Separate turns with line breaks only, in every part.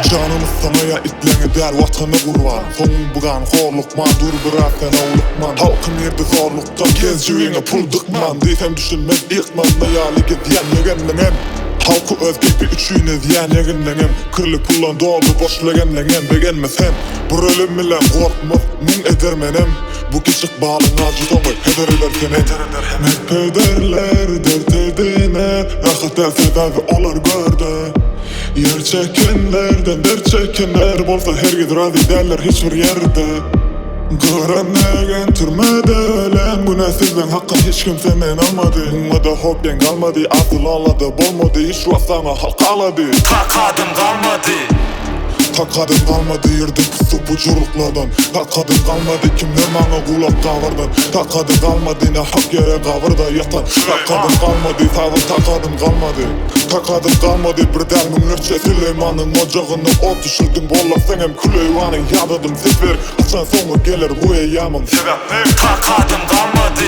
Canımız sanaya itleni der vatanı kurban. Sonun bugan horlukman, dur bırak sen oğlukman. Halkın yerde zorlukta kez yüğüne pul dıkman. Diysem düşünmez ilkman nayaligi diyenlegenlenem. Halkı özgekli üçüne diyenlegenlenem. Kırlı pullan doldu boşlagenlenem. Begenmesem bu ölüm bilen korkmaz min eder menem. Bu küçük bağlın acı dolu heder eder seni. Hep ederler dert edine. Rahat el sebebi olar gördü. Yer çekenlerden der çekenler bolsa her gid razı derler hiçbir yerde. Görenegen türmede ölen bu nesilden hakkın hiç kimsenen almadı. Ummada hobyen kalmadı, asıl ağladı bolmadı. Hiç ruhsana halk ağladı.
Takadım kalmadı.
Takadım kalmadı yerden pusup uçuruklardan. Takadım kalmadı kimler bana kulak kavurdan. Takadım kalmadı ne hak yere kavurda yatan. Takadım kalmadı tavır takadım kalmadı. Takadım kalmadı bir delminlerce Süleyman'ın ocağını ot düşürdüm. Bolla sen hem küleyvanın yadadım sefer. Açan sonu gelir bu eyyamın.
Takadım kalmadı.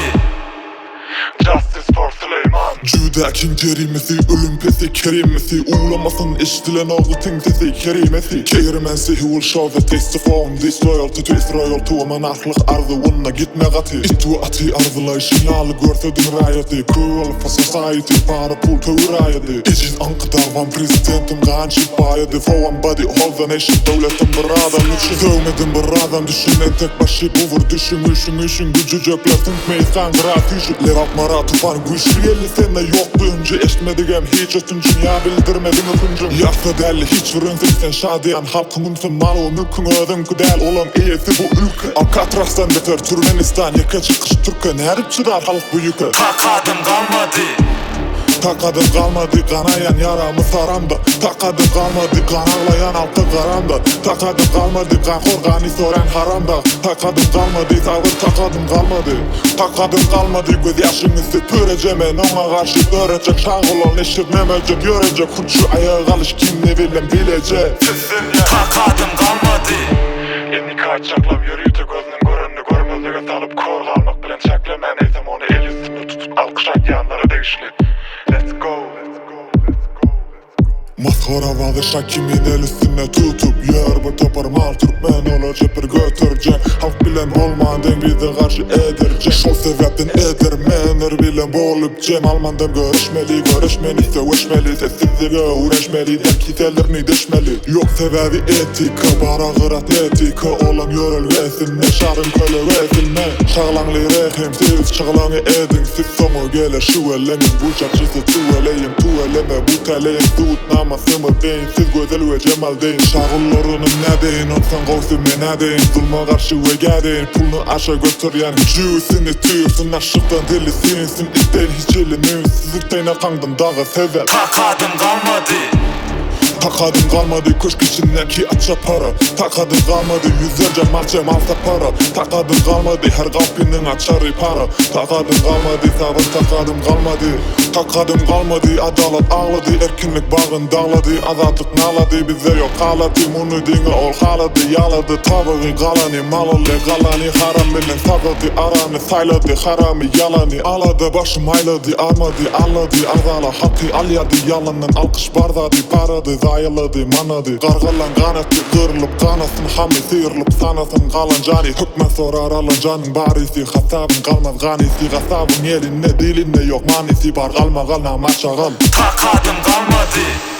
Justice for Süleyman.
Cüdakin cerimesi, ölüm pesi kerimesi. Uğlamasın eşitilen ağıtın sesi kerimesi. Kerimesi he will show the taste of home. Disloyalty to Israel to a monarchlık arzı onunla gitme gatı. İttuati arzulayışın yağlı görsedim rayeti. Cruel for society para pul tövürayeti. İçin ankıdarvan presidentim gan şifayeti. For one body hold the nation devletim bir adam için. Sövmedim bir adam düşünen tek başı buvur düşün gücü cökler tünkmeyiz kangra tüşük. Levat mara tufan güçlü yerli sen de yoktu önce. Eşitmedigem hiç ötüncün ya bildirmedin öpüncün. Yaksa derli hiç vürünsün sen şadiyan halkımın sen mal o mülkün ödün kudel. Olan iyisi bu ülke Alcatraz'dan beter Türkmenistan yaka çıkış Türk'e nerip çıdar halk bu yükü.
Takadım kalmadı.
Takadım kalmadı kanayan yaramı saramda. Takadım kalmadı kan ağlayan altı karamda. Takadım kalmadı kan korgani soran haramda. Takadım kalmadı tavır takadım kalmadı. Takadım kalmadı göz yaşınızı pörecemen. Ona karşı görecek şağılan eşitmemecek. Görecek kurçu ayağa kalış kim ne bilem bilecek.
Takadım kalmadı.
Elini kaçaklam yürüyütü gözünün görününü görmezliğe salıp kor kalmak bilen çeklemen. Eysem onu el üstünde tutup alkışak yanları değişli. Let's go.
Maskara vadı şakimin el üstüne tutup yer bir topar mal Türkmen olacak bir götürecek. Halk bilen olmadan bize karşı edercek. Şol sebepten edermenler bilen bolup cem. Almandan görüşmeli sevişmeli. Sessizliğe uğraşmeli erkitelerini düşmeli. Yok sebebi etika bara gırat etika. Olan yörelgesin ne şarın kölevesin ne. Şağlanlı rehim siz şağlanı edin. Siz sonu gelir şu elenin bu çarşısı tuveleyim. Tuveleme bu teleyin tuğutnama Sımı deyin siz güzel ve cemal deyin. Şağıllarının ne deyin onsan kovsime ne deyin. Zulma karşı ve gel pulunu aşağı götür yani. Cüğüsünü tüyürsün aşıktan deli sinsin. İsteyin hiç elini sizlikten akandım dağı sever.
Takadım kalmadı.
Takadım kalmadı köşk içindeki açça para. Takadım kalmadı yüzlerce marçem alsa para. Takadım kalmadı her kapının açarı para. Takadım kalmadı sabır takadım kalmadı. Takadım kalmadı adalet ağladı. Erkinlik bağın dağladı. Azatlık naladı bize yok haladı. Bunu dine ol haladı yaladı. Tabağı galani malalı galani. Haram bilen sagadı aranı sayladı. Haramı yalanı aladı başım ayladı. Armadı aladı azala hakkı alyadı. Yalandan alkış bardadı paradı. Ayaladı manadı gargalan kanatı kırılıp kanasın hami sıyırılıp sanasın kalan cani. Hükme sorar alan canın barisi hasabın kalmaz ganisi. Hasabın yerinde dilinde yok manisi var kalma kalna maçağal.
Takadım kalmadı.